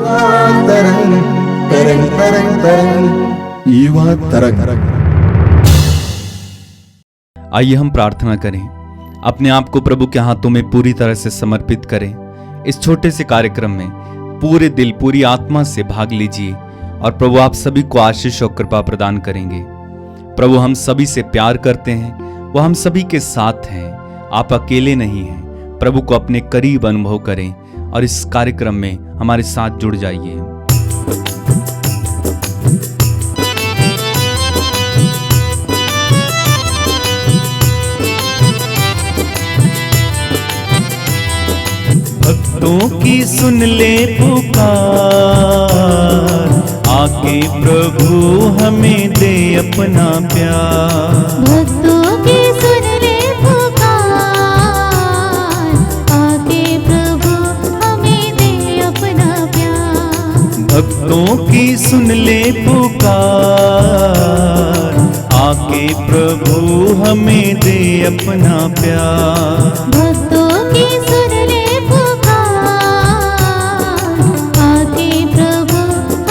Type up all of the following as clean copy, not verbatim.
तरंग तरंग तरंग तरंग युवा तरंग। आइए हम प्रार्थना करें, अपने आप को प्रभु के हाथों में पूरी तरह से समर्पित करें। इस छोटे से कार्यक्रम में पूरे दिल पूरी आत्मा से भाग लीजिए और प्रभु आप सभी को आशीष और कृपा प्रदान करेंगे। प्रभु हम सभी से प्यार करते हैं, वो हम सभी के साथ हैं, आप अकेले नहीं हैं। प्रभु को अपने करीब अनुभव करें और इस कार्यक्रम में हमारे साथ जुड़ जाइए। भक्तों की सुन ले पुकार, आके प्रभु हमें दे अपना प्यार। भक्तों की सुन ले पुकार, आके प्रभु हमें दे अपना प्यार। भक्तों की सुन ले पुकार, आके प्रभु हमें दे अपना प्यार। भक्तों की सुन ले पुकार, आके प्रभु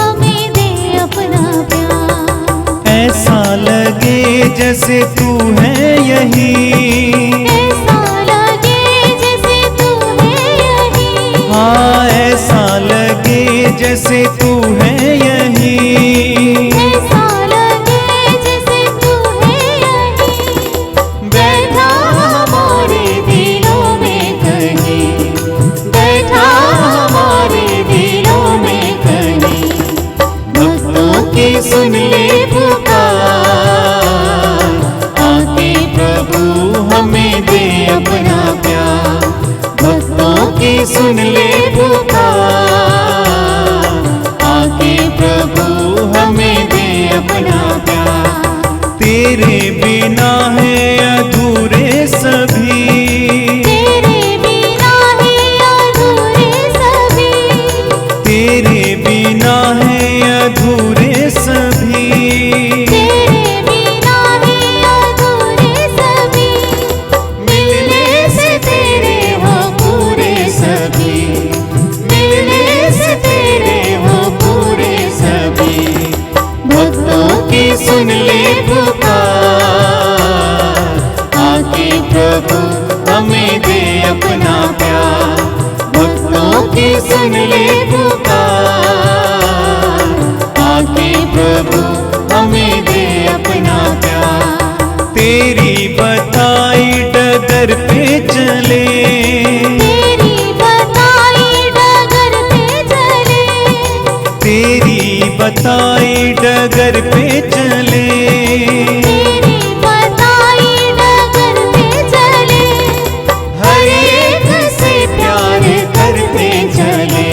हमें दे अपना प्यार। ऐसा लगे जैसे तू है यही, ऐसा लगे जैसे तू है यही। हाँ ऐसा लगे जैसे तू है यही। ऐसा लगे जैसे तू है यही। बैठा हमारे दिलों में कहीं, बैठा हमारे दिलों में कहीं। भक्तों की सुन ले पुकार, आके प्रभु हमें दे अपना प्यार। भक्तों की सुन ले पुकार, आके प्रभु हमें दे अपना प्यार। तेरे बिना है अधूरे सभी, तेरे बिना है अधूरे सभी। तेरे बिना है अधूरे सभी। तेरे बिना है अधूरे सभी। मिलने से तेरे हो पूरे सभी, मिलने से तेरे हो पूरे सभी। भक्तों की सुन ले पुकार, आके प्रभु हमें दे अपना प्यार। भक्तों की सुन ले पुकार, आके प्रभु हमें दे अपना प्यार। तेरी बताई डगर पे चले, तेरी बताई डगर पे चले। तेरी बताई डगर पे चले। तेरी बताई डगर पे चले। हर एक से प्यार करते चले,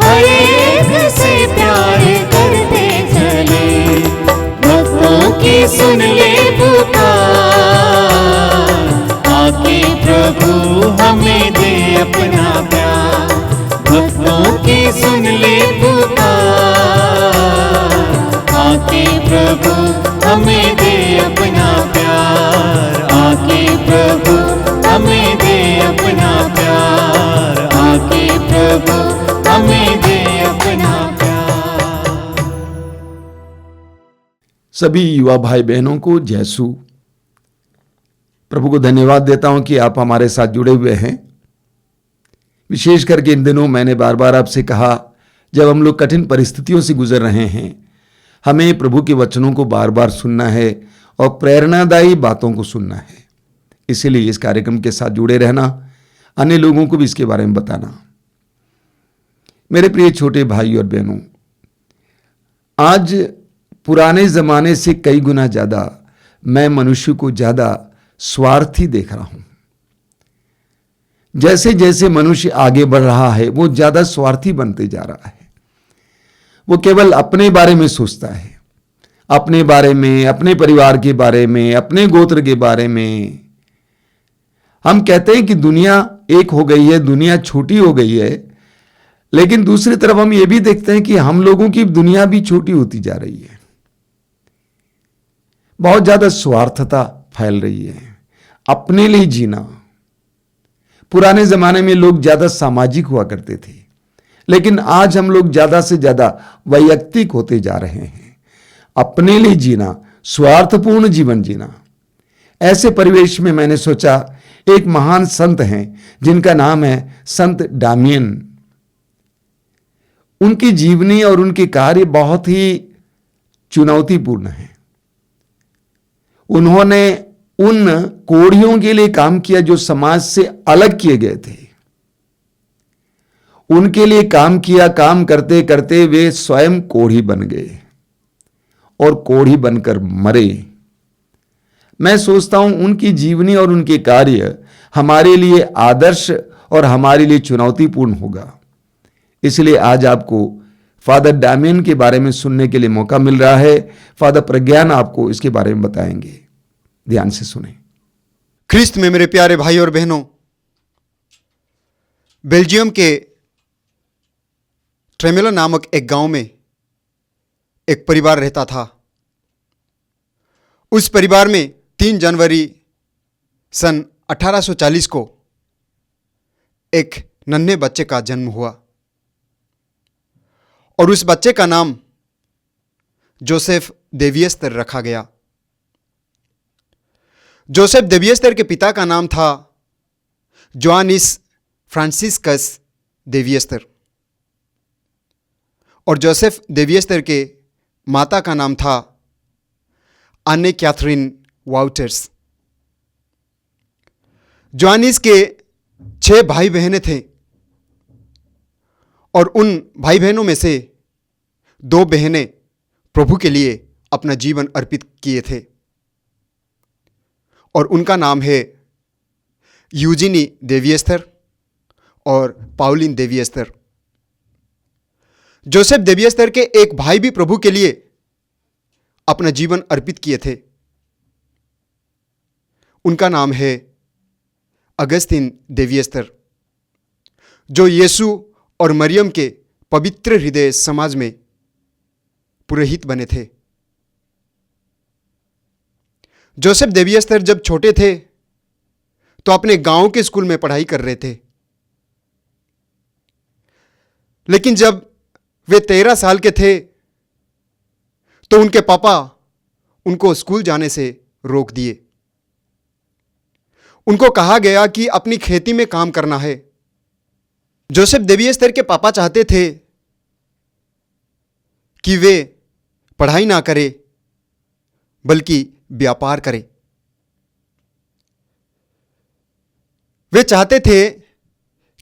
हर एक से प्यार करते चले। भक्तों की सुन ले पुकार, आके प्रभु हमें दे अपना प्यार। भक्तों की सुन ले पुकार, आके प्रभु हमें दे अपना प्यार। आके प्रभु हमें दे अपना प्यार। आके प्रभु हमें दे अपना प्यार। सभी युवा भाई बहनों को जयसु। प्रभु को धन्यवाद देता हूं कि आप हमारे साथ जुड़े हुए हैं। विशेष करके इन दिनों मैंने बार बार आपसे कहा, जब हम लोग कठिन परिस्थितियों से गुजर रहे हैं, हमें प्रभु के वचनों को बार बार सुनना है और प्रेरणादायी बातों को सुनना है। इसीलिए इस कार्यक्रम के साथ जुड़े रहना, अन्य लोगों को भी इसके बारे में बताना। मेरे प्रिय छोटे भाई और बहनों, आज पुराने जमाने से कई गुना ज्यादा मैं मनुष्य को ज्यादा स्वार्थी देख रहा हूं। जैसे जैसे मनुष्य आगे बढ़ रहा है, वो ज्यादा स्वार्थी बनते जा रहा है। वो केवल अपने बारे में सोचता है, अपने बारे में, अपने परिवार के बारे में, अपने गोत्र के बारे में। हम कहते हैं कि दुनिया एक हो गई है, दुनिया छोटी हो गई है, लेकिन दूसरी तरफ हम ये भी देखते हैं कि हम लोगों की दुनिया भी छोटी होती जा रही है। बहुत ज्यादा स्वार्थता फैल रही है, अपने लिए जीना। पुराने जमाने में लोग ज्यादा सामाजिक हुआ करते थे, लेकिन आज हम लोग ज्यादा से ज्यादा वैयक्तिक होते जा रहे हैं, अपने लिए जीना, स्वार्थपूर्ण जीवन जीना। ऐसे परिवेश में मैंने सोचा एक महान संत हैं जिनका नाम है संत डामियन। उनकी जीवनी और उनके कार्य बहुत ही चुनौतीपूर्ण हैं। उन्होंने उन कोढ़ियों के लिए काम किया जो समाज से अलग किए गए थे। उनके लिए काम किया, काम करते करते वे स्वयं कोढ़ी बन गए और कोढ़ी बनकर मरे। मैं सोचता हूं उनकी जीवनी और उनके कार्य हमारे लिए आदर्श और हमारे लिए चुनौतीपूर्ण होगा। इसलिए आज आपको फादर डामियन के बारे में सुनने के लिए मौका मिल रहा है। फादर प्रज्ञान आपको इसके बारे में बताएंगे, ध्यान से सुने। ख्रिस्त में मेरे प्यारे भाई और बहनों, बेल्जियम के ट्रेमेलो नामक एक गांव में एक परिवार रहता था। उस परिवार में 3 जनवरी सन 1840 को एक नन्हे बच्चे का जन्म हुआ और उस बच्चे का नाम जोसेफ देवियस्तर रखा गया। जोसेफ देवियस्तर के पिता का नाम था जोआनिस फ्रांसिस्कस देवियस्तर और जोसेफ देवियस्तर के माता का नाम था आने कैथरीन वाउटर्स। जोआनिस के 6 भाई बहनें थे और उन भाई बहनों में से 2 बहनें प्रभु के लिए अपना जीवन अर्पित किए थे और उनका नाम है यूजिनी देवियस्तर और पाउलिन देवियस्तर। जोसेफ देवियस्तर के एक भाई भी प्रभु के लिए अपना जीवन अर्पित किए थे। उनका नाम है अगस्तिन देवियस्तर, जो यीशु और मरियम के पवित्र हृदय समाज में पुरोहित बने थे। जोसेफ देवियस्तर जब छोटे थे तो अपने गांव के स्कूल में पढ़ाई कर रहे थे, लेकिन जब वे 13 साल के थे तो उनके पापा उनको स्कूल जाने से रोक दिए। उनको कहा गया कि अपनी खेती में काम करना है। जोसेफ देवियस्तर के पापा चाहते थे कि वे पढ़ाई ना करें बल्कि व्यापार करें। वे चाहते थे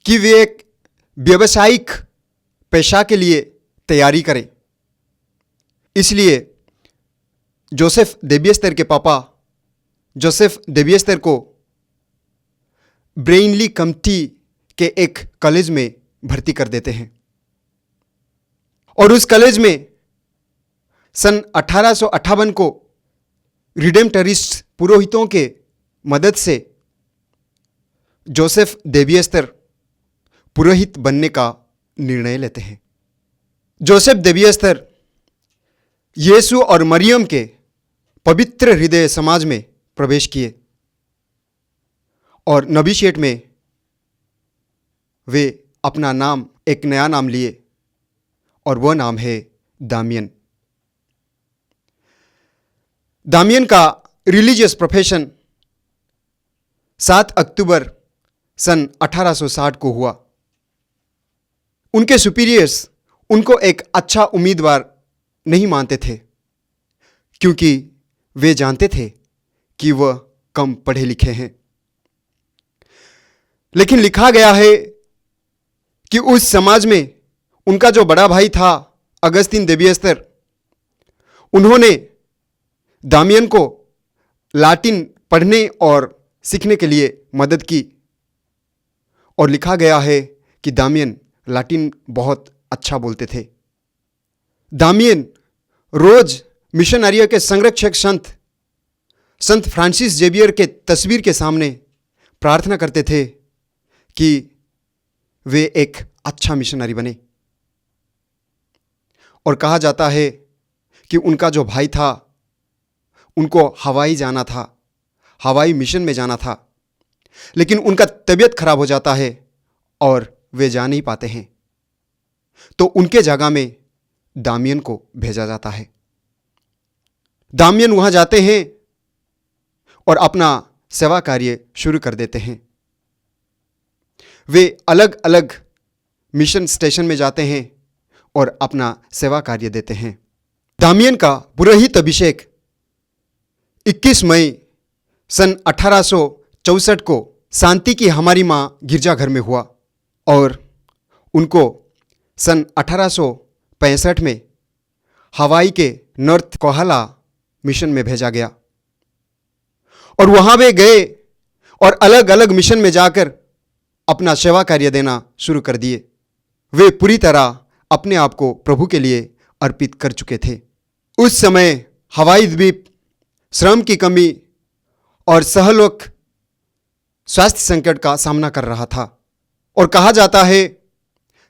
कि वे एक व्यावसायिक पेशा के लिए तैयारी करें। इसलिए जोसेफ देवियस्तर के पापा जोसेफ देवियस्तर को ब्रेनली कम्टी के एक कॉलेज में भर्ती कर देते हैं और उस कॉलेज में सन 1858 को रिडेम्पटरिस्ट पुरोहितों के मदद से जोसेफ देवियस्तर पुरोहित बनने का निर्णय लेते हैं। जोसेफ देवियस्तर यीशु और मरियम के पवित्र हृदय समाज में प्रवेश किए और नबीशेट में वे अपना नाम, एक नया नाम लिए और वह नाम है दामियन। दामियन का रिलीजियस प्रोफेशन 7 अक्टूबर सन 1860 को हुआ। उनके सुपीरियर्स उनको एक अच्छा उम्मीदवार नहीं मानते थे क्योंकि वे जानते थे कि वह कम पढ़े लिखे हैं। लेकिन लिखा गया है कि उस समाज में उनका जो बड़ा भाई था अगस्तिन देवियस्तर, उन्होंने दामियन को लाटिन पढ़ने और सीखने के लिए मदद की और लिखा गया है कि दामियन लाटिन बहुत अच्छा बोलते थे। दामियन रोज मिशनरियों के संरक्षक संत फ्रांसिस जेवियर के तस्वीर के सामने प्रार्थना करते थे कि वे एक अच्छा मिशनरी बने। और कहा जाता है कि उनका जो भाई था उनको हवाई जाना था, हवाई मिशन में जाना था, लेकिन उनका तबीयत खराब हो जाता है और वे जा नहीं पाते हैं। तो उनके जगह में दामियन को भेजा जाता है। दामियन वहां जाते हैं और अपना सेवा कार्य शुरू कर देते हैं। वे अलग अलग मिशन स्टेशन में जाते हैं और अपना सेवा कार्य देते हैं। दामियन का पुरोहित अभिषेक 21 मई सन 1864 को शांति की हमारी मां गिरजाघर में हुआ और उनको सन 1865 में हवाई के नॉर्थ कोहाला मिशन में भेजा गया और वहां वे गए और अलग अलग मिशन में जाकर अपना सेवा कार्य देना शुरू कर दिए। वे पूरी तरह अपने आप को प्रभु के लिए अर्पित कर चुके थे। उस समय हवाई द्वीप श्रम की कमी और सहलोक स्वास्थ्य संकट का सामना कर रहा था और कहा जाता है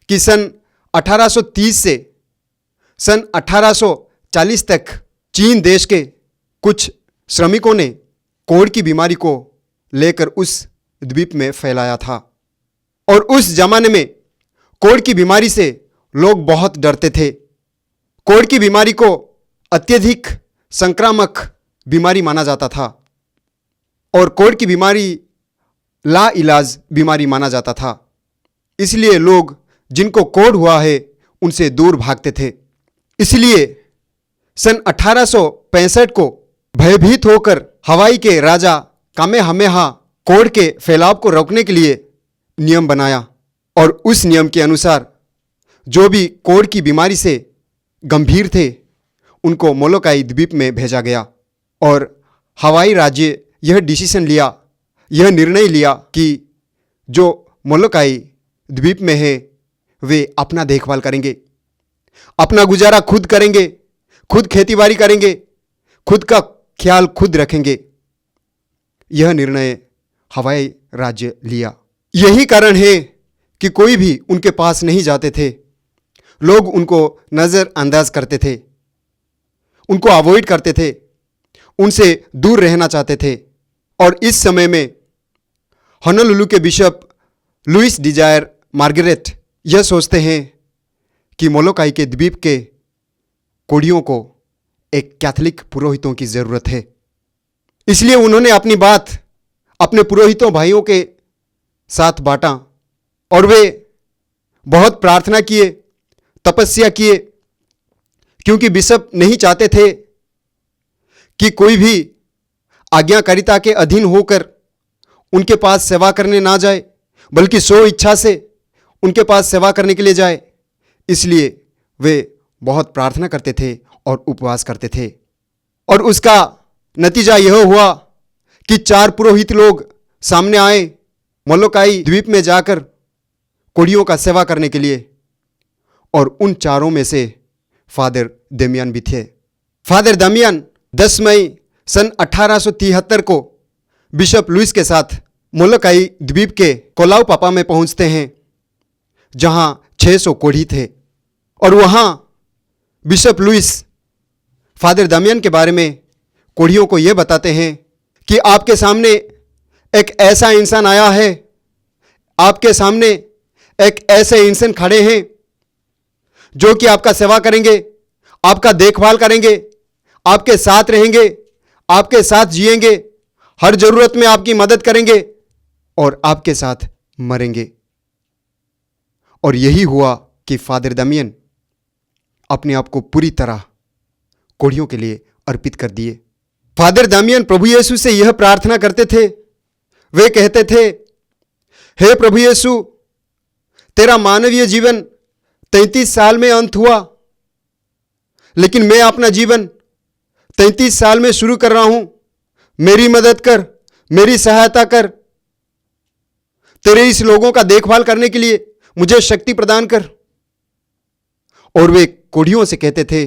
कि सन 1830 से सन 1840 तक चीन देश के कुछ श्रमिकों ने कोढ़ की बीमारी को लेकर उस द्वीप में फैलाया था और उस जमाने में कोढ़ की बीमारी से लोग बहुत डरते थे। कोढ़ की बीमारी को अत्यधिक संक्रामक बीमारी माना जाता था और कोढ़ की बीमारी लाइलाज बीमारी माना जाता था। इसलिए लोग जिनको कोढ़ हुआ है उनसे दूर भागते थे। इसलिए सन 1865 को भयभीत होकर हवाई के राजा कामेहामेहा कोढ़ के फैलाव को रोकने के लिए नियम बनाया और उस नियम के अनुसार जो भी कोढ़ की बीमारी से गंभीर थे उनको मोलोकाई द्वीप में भेजा गया और हवाई राज्य यह निर्णय लिया कि जो मोलोकाई द्वीप में है वे अपना देखभाल करेंगे, अपना गुजारा खुद करेंगे, खुद खेतीबाड़ी करेंगे, खुद का ख्याल खुद रखेंगे। यह निर्णय हवाई राज्य लिया। यही कारण है कि कोई भी उनके पास नहीं जाते थे। लोग उनको नज़रअंदाज करते थे, उनको अवॉइड करते थे, उनसे दूर रहना चाहते थे। और इस समय में होनोलुलु के बिशप लुइस डिजायर मार्गरेट यह सोचते हैं कि मोलोकाई के द्वीप के कोढ़ियों को एक कैथोलिक पुरोहितों की ज़रूरत है। इसलिए उन्होंने अपनी बात अपने पुरोहितों भाइयों के साथ बांटा और वे बहुत प्रार्थना किए, तपस्या किए, क्योंकि बिशप नहीं चाहते थे कि कोई भी आज्ञाकारिता के अधीन होकर उनके पास सेवा करने ना जाए, बल्कि स्व इच्छा से उनके पास सेवा करने के लिए जाए। इसलिए वे बहुत प्रार्थना करते थे और उपवास करते थे और उसका नतीजा यह हुआ कि 4 पुरोहित लोग सामने आए मोलोकाई द्वीप में जाकर कोढ़ियों का सेवा करने के लिए और उन 4 में से फादर दामियन भी थे। फादर दामियन 10 मई सन 1873 को बिशप लुइस के साथ मोलोकाई द्वीप के कोलाउ पापा में पहुंचते हैं जहां 600 कोढ़ी थे और वहां बिशप लुइस फादर दामियन के बारे में कोढ़ियों को यह बताते हैं कि आपके सामने एक ऐसा इंसान आया है, आपके सामने एक ऐसे इंसान खड़े हैं जो कि आपका सेवा करेंगे, आपका देखभाल करेंगे, आपके साथ रहेंगे, आपके साथ जिएंगे, हर जरूरत में आपकी मदद करेंगे और आपके साथ मरेंगे। और यही हुआ कि फादर दामियन अपने आप को पूरी तरह कोढ़ियों के लिए अर्पित कर दिए। फादर दामियन प्रभु यीशु से यह प्रार्थना करते थे। वे कहते थे, हे प्रभु यीशु, तेरा मानवीय जीवन 33 साल में अंत हुआ, लेकिन मैं अपना जीवन 33 साल में शुरू कर रहा हूं। मेरी मदद कर, मेरी सहायता कर, तेरे इस लोगों का देखभाल करने के लिए मुझे शक्ति प्रदान कर। और वे कोढ़ियों से कहते थे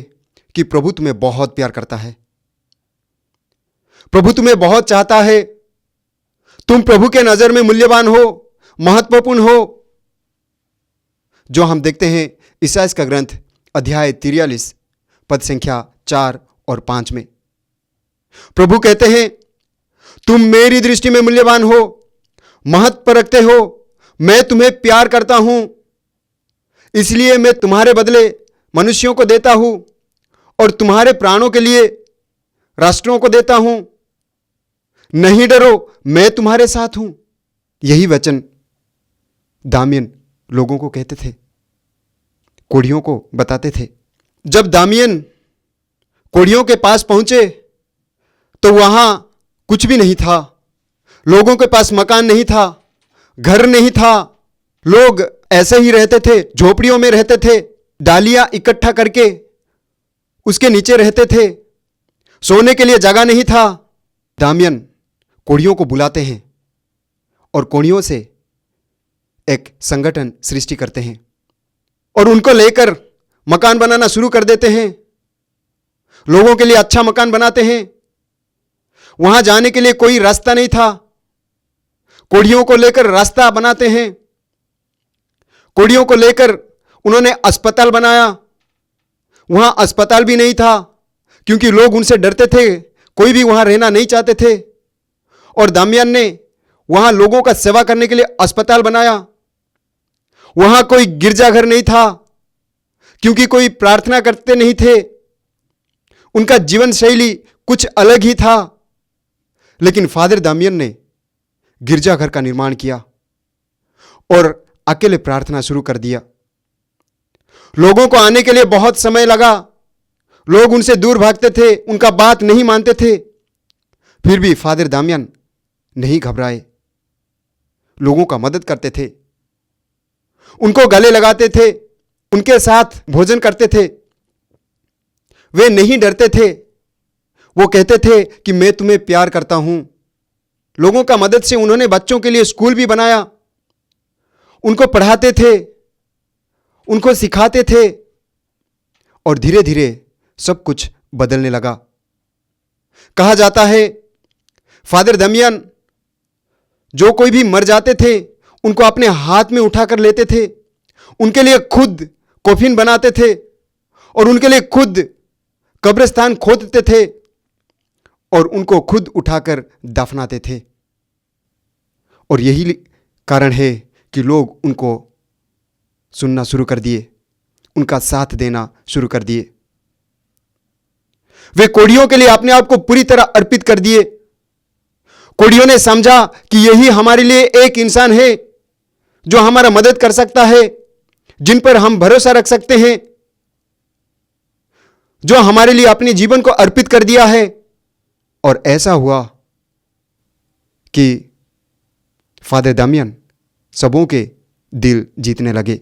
कि प्रभु तुम्हें बहुत प्यार करता है, प्रभु तुम्हें बहुत चाहता है, तुम प्रभु के नजर में मूल्यवान हो, महत्वपूर्ण हो। जो हम देखते हैं ईसाइयाह का ग्रंथ अध्याय 43 पद संख्या 4 और 5 में प्रभु कहते हैं, तुम मेरी दृष्टि में मूल्यवान हो, महत्व रखते हो, मैं तुम्हें प्यार करता हूं, इसलिए मैं तुम्हारे बदले मनुष्यों को देता हूं और तुम्हारे प्राणों के लिए राष्ट्रों को देता हूं। नहीं डरो, मैं तुम्हारे साथ हूं। यही वचन दामियन लोगों को कहते थे, कोढ़ियों को बताते थे। जब दामियन कोढ़ियों के पास पहुंचे तो वहां कुछ भी नहीं था। लोगों के पास मकान नहीं था, घर नहीं था। लोग ऐसे ही रहते थे, झोपड़ियों में रहते थे, डालियां इकट्ठा करके उसके नीचे रहते थे। सोने के लिए जगह नहीं था। दामियन कोढ़ियों को बुलाते हैं और कोढ़ियों से एक संगठन सृष्टि करते हैं और उनको लेकर मकान बनाना शुरू कर देते हैं। लोगों के लिए अच्छा मकान बनाते हैं। वहां जाने के लिए कोई रास्ता नहीं था। कोढ़ियों को लेकर रास्ता बनाते हैं। कोढ़ियों को लेकर उन्होंने अस्पताल बनाया। वहां अस्पताल भी नहीं था क्योंकि लोग उनसे डरते थे, कोई भी वहां रहना नहीं चाहते थे। और दामियन ने वहां लोगों का सेवा करने के लिए अस्पताल बनाया। वहां कोई गिरजाघर नहीं था क्योंकि कोई प्रार्थना करते नहीं थे। उनका जीवन शैली कुछ अलग ही था। लेकिन फादर दामियन ने गिरजाघर का निर्माण किया और अकेले प्रार्थना शुरू कर दिया। लोगों को आने के लिए बहुत समय लगा। लोग उनसे दूर भागते थे, उनका बात नहीं मानते थे। फिर भी फादर दामियन नहीं घबराए, लोगों का मदद करते थे, उनको गले लगाते थे, उनके साथ भोजन करते थे। वे नहीं डरते थे। वो कहते थे कि मैं तुम्हें प्यार करता हूं। लोगों का मदद से उन्होंने बच्चों के लिए स्कूल भी बनाया। उनको पढ़ाते थे, उनको सिखाते थे और धीरे धीरे सब कुछ बदलने लगा। कहा जाता है फादर दामियन जो कोई भी मर जाते थे उनको अपने हाथ में उठाकर लेते थे, उनके लिए खुद कॉफिन बनाते थे और उनके लिए खुद कब्रिस्तान खोदते थे और उनको खुद उठाकर दफनाते थे। और यही कारण है कि लोग उनको सुनना शुरू कर दिए, उनका साथ देना शुरू कर दिए। वे कोढ़ियों के लिए अपने आप को पूरी तरह अर्पित कर दिए। कोढ़ियों ने समझा कि यही हमारे लिए एक इंसान है जो हमारा मदद कर सकता है, जिन पर हम भरोसा रख सकते हैं, जो हमारे लिए अपने जीवन को अर्पित कर दिया है। और ऐसा हुआ कि फादर दामियन सबों के दिल जीतने लगे।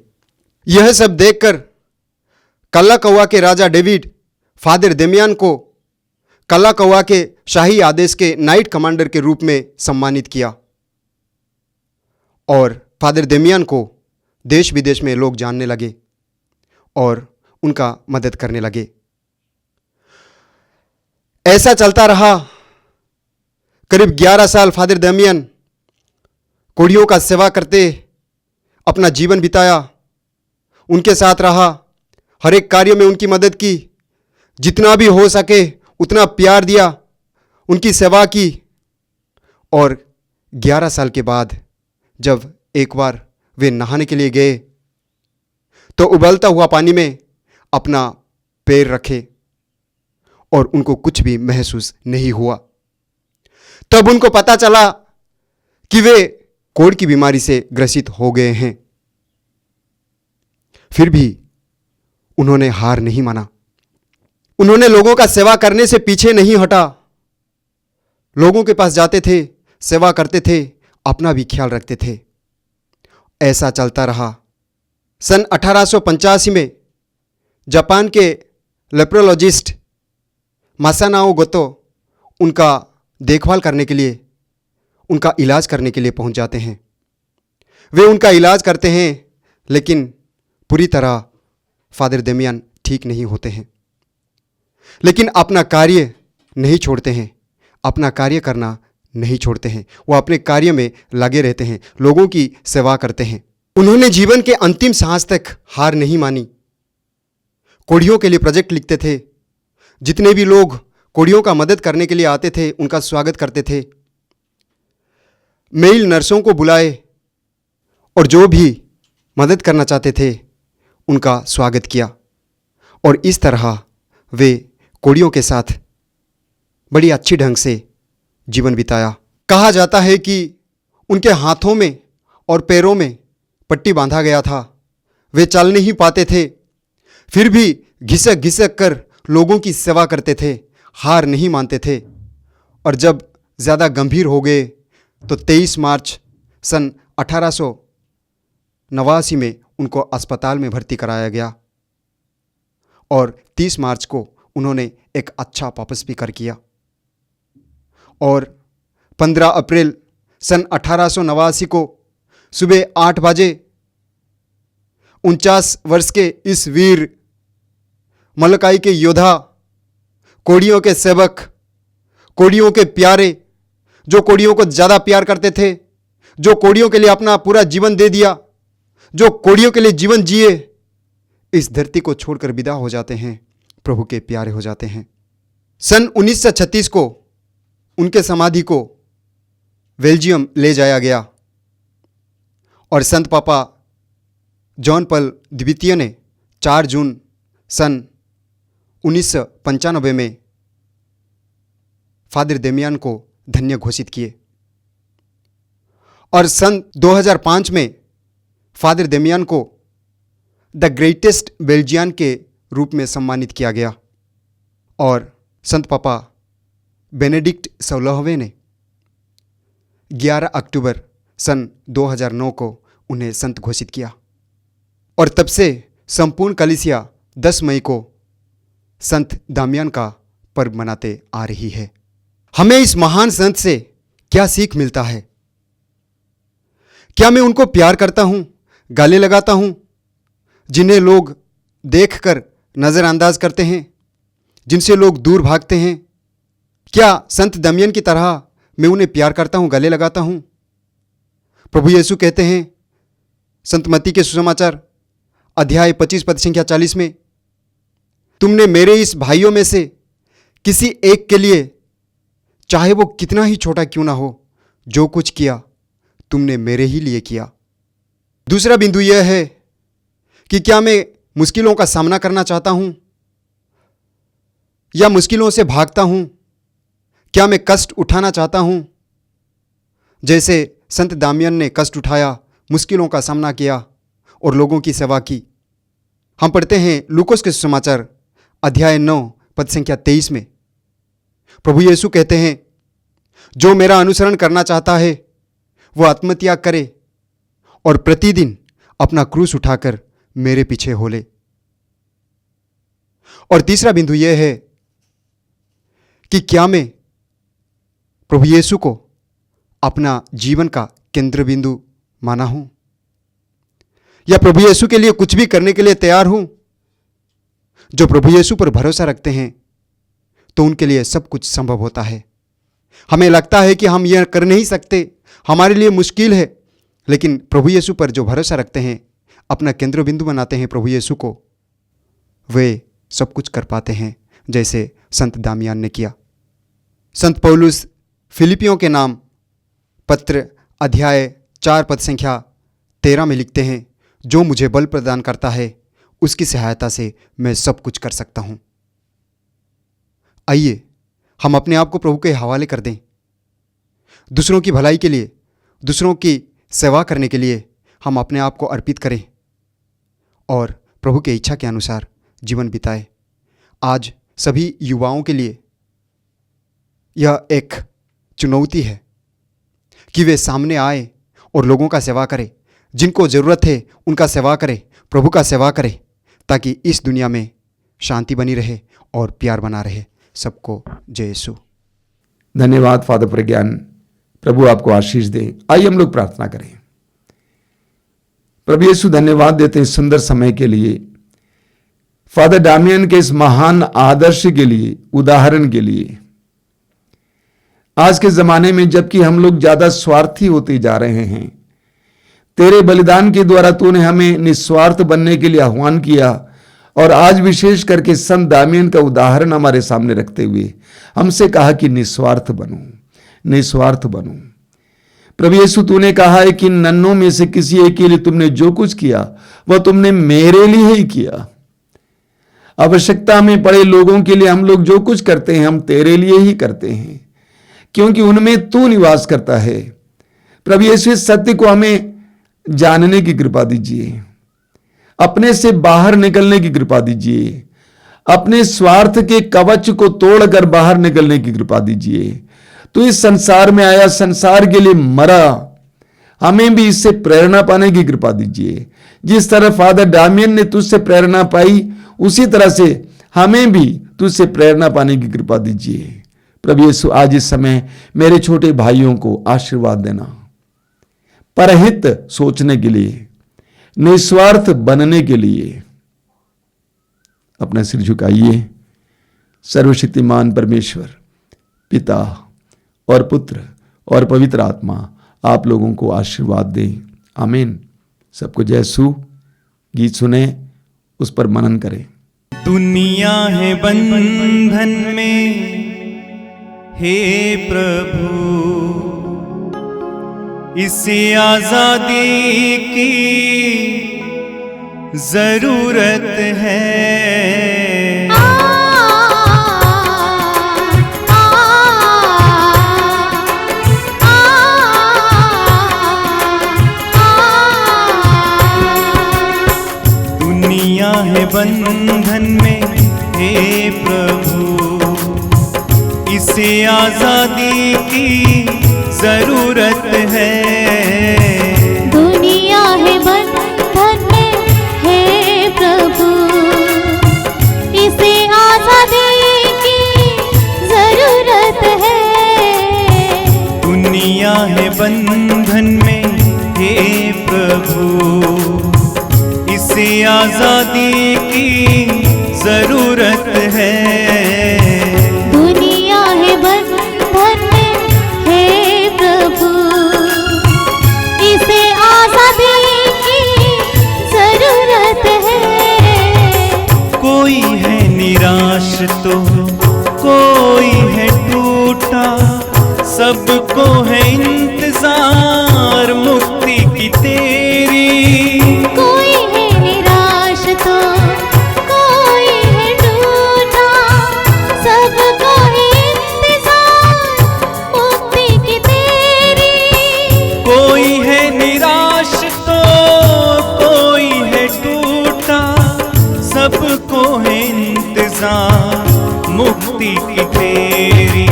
यह सब देखकर कल्ला कौवा के राजा डेविड फादर दामियन को कल्ला कौवा के शाही आदेश के नाइट कमांडर के रूप में सम्मानित किया और फादर दामियन को देश विदेश में लोग जानने लगे और उनका मदद करने लगे। ऐसा चलता रहा। करीब 11 साल फादर दामियन कोढ़ियों का सेवा करते अपना जीवन बिताया। उनके साथ रहा, हर एक कार्य में उनकी मदद की, जितना भी हो सके उतना प्यार दिया, उनकी सेवा की। और 11 साल के बाद जब एक बार वे नहाने के लिए गए तो उबलता हुआ पानी में अपना पैर रखे और उनको कुछ भी महसूस नहीं हुआ। तब उनको पता चला कि वे कोढ़ की बीमारी से ग्रसित हो गए हैं। फिर भी उन्होंने हार नहीं माना। उन्होंने लोगों का सेवा करने से पीछे नहीं हटा। लोगों के पास जाते थे, सेवा करते थे, अपना भी ख्याल रखते थे। ऐसा चलता रहा। सन 1885 में जापान के लेप्रोलॉजिस्ट मासानाओ गोतो उनका देखभाल करने के लिए, उनका इलाज करने के लिए पहुंच जाते हैं। वे उनका इलाज करते हैं लेकिन पूरी तरह फादर दामियन ठीक नहीं होते हैं। लेकिन अपना कार्य नहीं छोड़ते हैं, अपना कार्य करना नहीं छोड़ते हैं। वो अपने कार्य में लगे रहते हैं, लोगों की सेवा करते हैं। उन्होंने जीवन के अंतिम सांस तक हार नहीं मानी। कोढ़ियों के लिए प्रोजेक्ट लिखते थे। जितने भी लोग कोढ़ियों का मदद करने के लिए आते थे उनका स्वागत करते थे। मेल नर्सों को बुलाए और जो भी मदद करना चाहते थे उनका स्वागत किया और इस तरह वे कोड़ियों के साथ बड़ी अच्छी ढंग से जीवन बिताया। कहा जाता है कि उनके हाथों में और पैरों में पट्टी बांधा गया था, वे चल नहीं पाते थे, फिर भी घिसक घिसक कर लोगों की सेवा करते थे, हार नहीं मानते थे। और जब ज़्यादा गंभीर हो गए तो 23 मार्च सन 1889 में उनको अस्पताल में भर्ती कराया गया और 30 मार्च को उन्होंने एक अच्छा वापस भी कर किया। और 15 अप्रैल सन 1889 को सुबह 8 बजे 49 वर्ष के इस वीर मलकाई के योद्धा, कोड़ियों के सेवक, कोड़ियों के प्यारे, जो कोड़ियों को ज़्यादा प्यार करते थे, जो कोड़ियों के लिए अपना पूरा जीवन दे दिया, जो कोड़ियों के लिए जीवन जिए, इस धरती को छोड़कर विदा हो जाते हैं, प्रभु के प्यारे हो जाते हैं। सन 1936 को उनके समाधि को बेल्जियम ले जाया गया और संत पापा जॉन पॉल द्वितीय ने 4 जून सन 1995 में फादर डेमियन को धन्य घोषित किए और सन 2005 में फादर डेमियन को द ग्रेटेस्ट बेल्जियन के रूप में सम्मानित किया गया और संत पापा बेनेडिक्ट 16वें ने 11 अक्टूबर सन 2009 को उन्हें संत घोषित किया और तब से संपूर्ण कलीसिया 10 मई को संत दामियन का पर्व मनाते आ रही है। हमें इस महान संत से क्या सीख मिलता है? क्या मैं उनको प्यार करता हूं, गाले लगाता हूं, जिन्हें लोग देखकर नजरअंदाज करते हैं, जिनसे लोग दूर भागते हैं? क्या संत दमियन की तरह मैं उन्हें प्यार करता हूं, गले लगाता हूं? प्रभु यीशु कहते हैं संत मत्ती के सुसमाचार अध्याय 25 पद संख्या 40 में, तुमने मेरे इस भाइयों में से किसी एक के लिए, चाहे वो कितना ही छोटा क्यों ना हो, जो कुछ किया तुमने मेरे ही लिए किया। दूसरा बिंदु यह है कि क्या मैं मुश्किलों का सामना करना चाहता हूं या मुश्किलों से भागता हूं? क्या मैं कष्ट उठाना चाहता हूं जैसे संत दामियन ने कष्ट उठाया, मुश्किलों का सामना किया और लोगों की सेवा की? हम पढ़ते हैं लूकोस के सुसमाचार अध्याय 9 पद संख्या 23 में, प्रभु यीशु कहते हैं, जो मेरा अनुसरण करना चाहता है वो आत्मत्याग करे और प्रतिदिन अपना क्रूस उठाकर मेरे पीछे हो ले। और तीसरा बिंदु यह है कि क्या मैं प्रभु यीशु को अपना जीवन का केंद्र बिंदु माना हूं या प्रभु यीशु के लिए कुछ भी करने के लिए तैयार हूं? जो प्रभु यीशु पर भरोसा रखते हैं तो उनके लिए सब कुछ संभव होता है। हमें लगता है कि हम यह कर नहीं सकते, हमारे लिए मुश्किल है, लेकिन प्रभु यीशु पर जो भरोसा रखते हैं, अपना केंद्र बिंदु बनाते हैं प्रभु यीशु को, वे सब कुछ कर पाते हैं, जैसे संत दामियन ने किया। संत पौलुस फिलिपियों के नाम पत्र अध्याय 4 पद संख्या 13 में लिखते हैं, जो मुझे बल प्रदान करता है उसकी सहायता से मैं सब कुछ कर सकता हूं। आइए हम अपने आप को प्रभु के हवाले कर दें, दूसरों की भलाई के लिए, दूसरों की सेवा करने के लिए हम अपने आप को अर्पित करें और प्रभु की इच्छा के अनुसार जीवन बिताएं। आज सभी युवाओं के लिए यह एक चुनौती है कि वे सामने आए और लोगों का सेवा करें, जिनको ज़रूरत है उनका सेवा करें, प्रभु का सेवा करें, ताकि इस दुनिया में शांति बनी रहे और प्यार बना रहे। सबको जय यीशु। धन्यवाद फादर प्रज्ञान, प्रभु आपको आशीष दे। आइए हम लोग प्रार्थना करें। प्रभु यीशु धन्यवाद देते हैं इस सुंदर समय के लिए, फादर दामियन के इस महान आदर्श के लिए, उदाहरण के लिए। आज के जमाने में जबकि हम लोग ज्यादा स्वार्थी होते जा रहे हैं, तेरे बलिदान के द्वारा तूने हमें निस्वार्थ बनने के लिए आह्वान किया और आज विशेष करके संत दामियन का उदाहरण हमारे सामने रखते हुए हमसे कहा कि निस्वार्थ बनो, निस्वार्थ बनो। प्रभु यीशु, तूने कहा है कि नन्हों में से किसी एक के लिए तुमने जो कुछ किया वह तुमने मेरे लिए ही किया। आवश्यकता में पड़े लोगों के लिए हम लोग जो कुछ करते हैं हम तेरे लिए ही करते हैं, क्योंकि उनमें तू निवास करता है। प्रभु यीशु, इस सत्य को हमें जानने की कृपा दीजिए, अपने से बाहर निकलने की कृपा दीजिए, अपने स्वार्थ के कवच को तोड़कर बाहर निकलने की कृपा दीजिए। तू इस संसार में आया, संसार के लिए मरा, हमें भी इससे प्रेरणा पाने की कृपा दीजिए। जिस तरह फादर डामियन ने तुझसे प्रेरणा पाई, उसी तरह से हमें भी तुझसे प्रेरणा पाने की कृपा दीजिए। प्रभु यीशु, आज इस समय मेरे छोटे भाइयों को आशीर्वाद देना, परहित सोचने के लिए, निस्वार्थ बनने के लिए। अपना सिर झुकाइए। सर्वशक्तिमान परमेश्वर पिता और पुत्र और पवित्र आत्मा आप लोगों को आशीर्वाद दे। आमीन। सबको जय यीशु। गीत सुने, उस पर मनन करें। दुनिया है बंधन में, हे प्रभु इसे आजादी की जरूरत है। दुनिया है बंधन में, हे प्रभु इसे आजादी की जरूरत है। दुनिया है बंधन में, हे प्रभु इसे आजादी की जरूरत है। दुनिया है बंधन में, हे प्रभु इसे आजादी की जरूरत है। दुनिया है बंधन में, हे प्रभु इसे आजादी की जरूरत है। कोई है निराश तो कोई है टूटा, सबको है इंतजार मुक्ति की तेरी। कोई है निराश तो कोई है टूटा, सबको है इंतजार मुक्ति की तेरी। कोई है निराश तो कोई है टूटा, सबको है इंतजार मुक्ति की तेरी।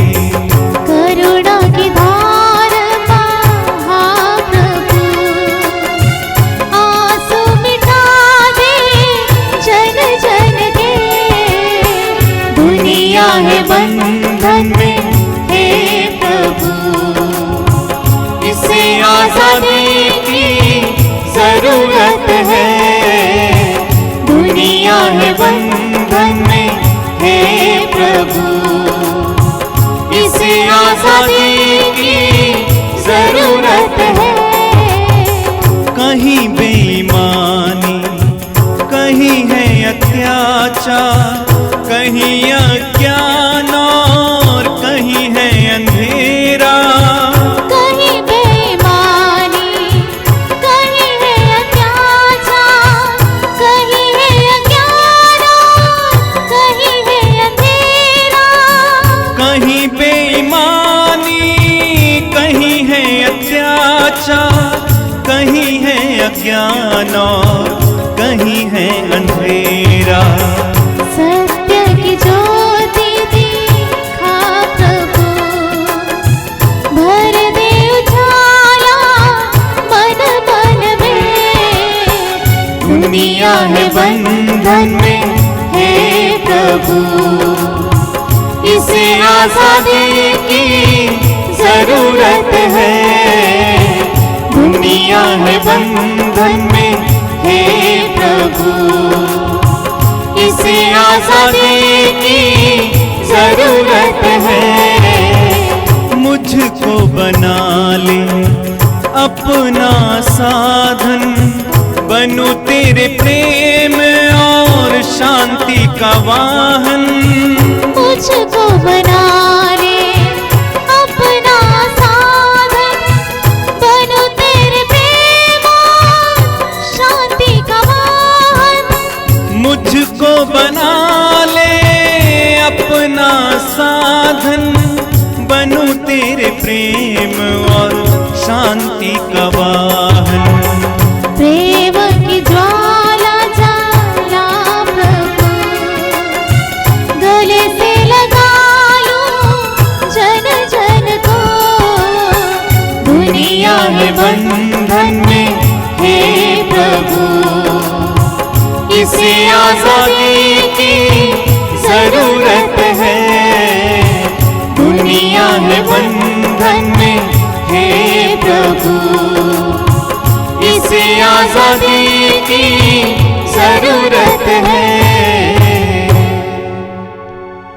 करुणा की धार महाप्रभु आंसू मिटा दे जन जन के। दुनिया है बंधन में, हे प्रभु इसे आजादी की जरूरत है। दुनिया है बंधन में, हे प्रभु इसे आजादी की जरूरत है। कहीं बेईमानी, कहीं है अत्याचार, कहीं अज्ञान और कहीं है अंधेरा। कहीं बेईमानी, कहीं है अत्याचार, कहीं है अज्ञान, कहीं है अंधेरा। कहीं बेईमानी, कहीं है अत्याचार, कहीं है अज्ञान और कहीं है अंधेरा। सत्य की ज्योति दिखा प्रभु, भर दे उजाला मन मन में। दुनिया है बंधन में, हे प्रभु इसे आजादी की जरूरत है। दुनिया है बंधन में, हे प्रभु इसे आजादी की जरूरत है। मुझको बना ले अपना साधन, बनूं तेरे प्रेम और शांति का वाहन। मुझको बना ले अपना साधन, है बंधन में, हे प्रभु। इसे आजादी की जरूरत है, दुनिया है बंधन में, हे प्रभु। इसे आजादी की जरूरत है।